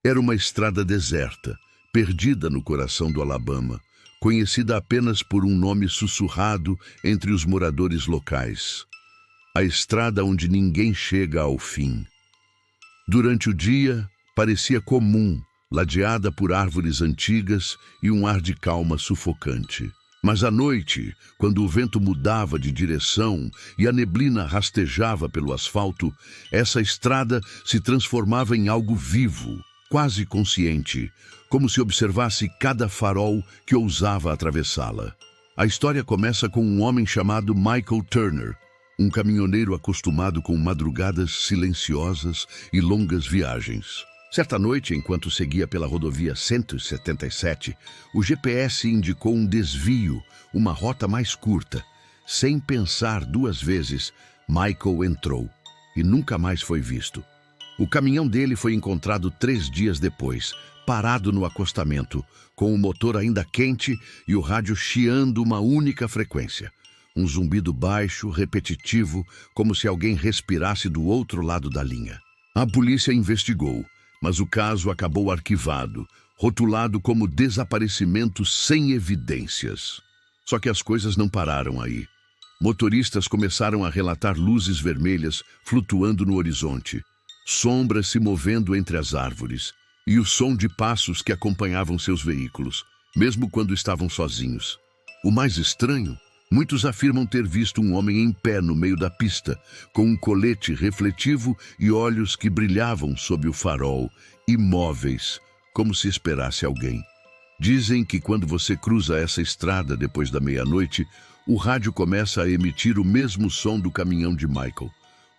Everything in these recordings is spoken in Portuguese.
Era uma estrada deserta, perdida no coração do Alabama, conhecida apenas por um nome sussurrado entre os moradores locais: a estrada onde ninguém chega ao fim. Durante o dia, parecia comum, ladeada por árvores antigas e um ar de calma sufocante. Mas à noite, quando o vento mudava de direção e a neblina rastejava pelo asfalto, essa estrada se transformava em algo vivo, quase consciente, como se observasse cada farol que ousava atravessá-la. A história começa com um homem chamado Michael Turner, um caminhoneiro acostumado com madrugadas silenciosas e longas viagens. Certa noite, enquanto seguia pela rodovia 177, o GPS indicou um desvio, uma rota mais curta. Sem pensar duas vezes, Michael entrou e nunca mais foi visto. O caminhão dele foi encontrado 3 dias depois, parado no acostamento, com o motor ainda quente e o rádio chiando uma única frequência. Um zumbido baixo, repetitivo, como se alguém respirasse do outro lado da linha. A polícia investigou, mas o caso acabou arquivado, rotulado como desaparecimento sem evidências. Só que as coisas não pararam aí. Motoristas começaram a relatar luzes vermelhas flutuando no horizonte, sombras se movendo entre as árvores e o som de passos que acompanhavam seus veículos, mesmo quando estavam sozinhos. O mais estranho, muitos afirmam ter visto um homem em pé no meio da pista, com um colete refletivo e olhos que brilhavam sob o farol, imóveis, como se esperasse alguém. Dizem que quando você cruza essa estrada depois da meia-noite, o rádio começa a emitir o mesmo som do caminhão de Michael.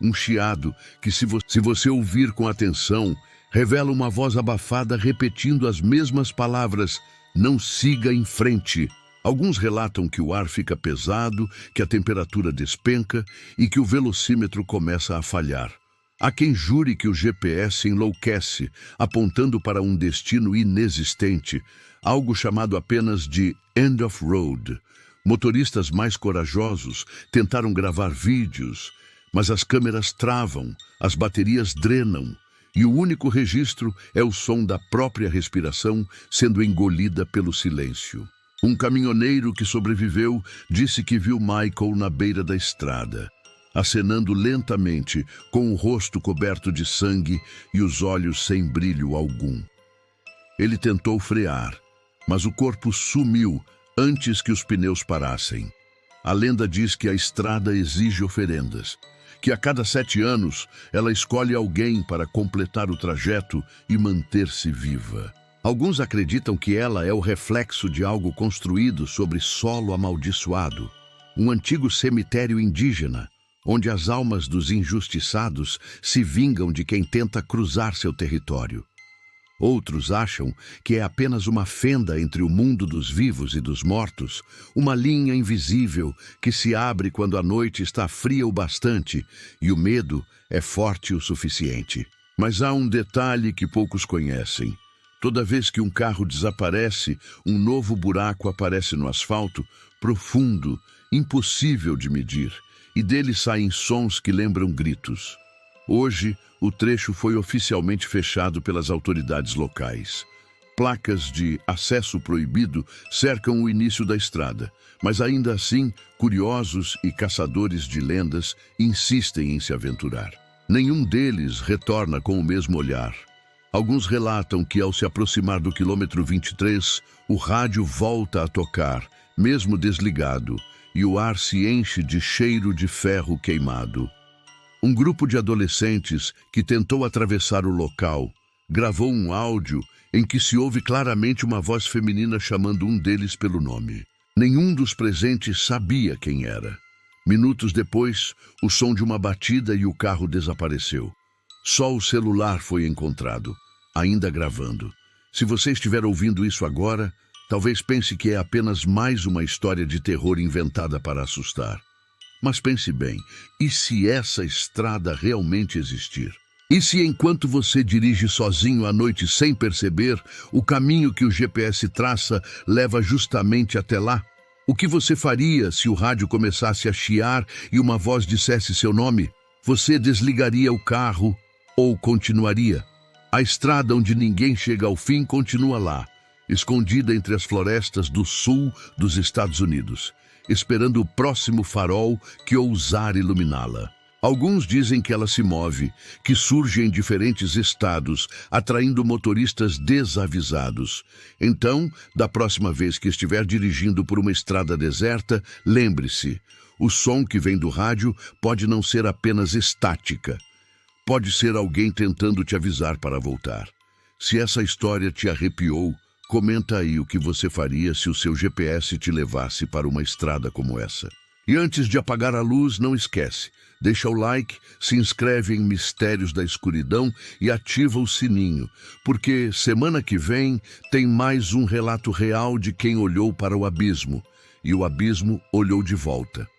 Um chiado que, se você ouvir com atenção, revela uma voz abafada repetindo as mesmas palavras: "Não siga em frente". Alguns relatam que o ar fica pesado, que a temperatura despenca e que o velocímetro começa a falhar. Há quem jure que o GPS enlouquece, apontando para um destino inexistente, algo chamado apenas de end of road. Motoristas mais corajosos tentaram gravar vídeos, mas as câmeras travam, as baterias drenam, e o único registro é o som da própria respiração sendo engolida pelo silêncio. Um caminhoneiro que sobreviveu disse que viu Michael na beira da estrada, acenando lentamente, com o rosto coberto de sangue e os olhos sem brilho algum. Ele tentou frear, mas o corpo sumiu antes que os pneus parassem. A lenda diz que a estrada exige oferendas, que a cada 7 anos ela escolhe alguém para completar o trajeto e manter-se viva. Alguns acreditam que ela é o reflexo de algo construído sobre solo amaldiçoado, um antigo cemitério indígena, onde as almas dos injustiçados se vingam de quem tenta cruzar seu território. Outros acham que é apenas uma fenda entre o mundo dos vivos e dos mortos, uma linha invisível que se abre quando a noite está fria o bastante e o medo é forte o suficiente. Mas há um detalhe que poucos conhecem. Toda vez que um carro desaparece, um novo buraco aparece no asfalto, profundo, impossível de medir, e dele saem sons que lembram gritos. Hoje, o trecho foi oficialmente fechado pelas autoridades locais. Placas de acesso proibido cercam o início da estrada, mas ainda assim, curiosos e caçadores de lendas insistem em se aventurar. Nenhum deles retorna com o mesmo olhar. Alguns relatam que, ao se aproximar do quilômetro 23, o rádio volta a tocar, mesmo desligado, e o ar se enche de cheiro de ferro queimado. Um grupo de adolescentes que tentou atravessar o local gravou um áudio em que se ouve claramente uma voz feminina chamando um deles pelo nome. Nenhum dos presentes sabia quem era. Minutos depois, o som de uma batida e o carro desapareceu. Só o celular foi encontrado, ainda gravando. Se você estiver ouvindo isso agora, talvez pense que é apenas mais uma história de terror inventada para assustar. Mas pense bem, e se essa estrada realmente existir? E se enquanto você dirige sozinho à noite sem perceber, o caminho que o GPS traça leva justamente até lá? O que você faria se o rádio começasse a chiar e uma voz dissesse seu nome? Você desligaria o carro ou continuaria? A estrada onde ninguém chega ao fim continua lá, escondida entre as florestas do sul dos Estados Unidos, esperando o próximo farol que ousar iluminá-la. Alguns dizem que ela se move, que surge em diferentes estados, atraindo motoristas desavisados. Então, da próxima vez que estiver dirigindo por uma estrada deserta, lembre-se, o som que vem do rádio pode não ser apenas estática. Pode ser alguém tentando te avisar para voltar. Se essa história te arrepiou, comenta aí o que você faria se o seu GPS te levasse para uma estrada como essa. E antes de apagar a luz, não esquece, deixa o like, se inscreve em Mistérios da Escuridão e ativa o sininho, porque semana que vem tem mais um relato real de quem olhou para o abismo, e o abismo olhou de volta.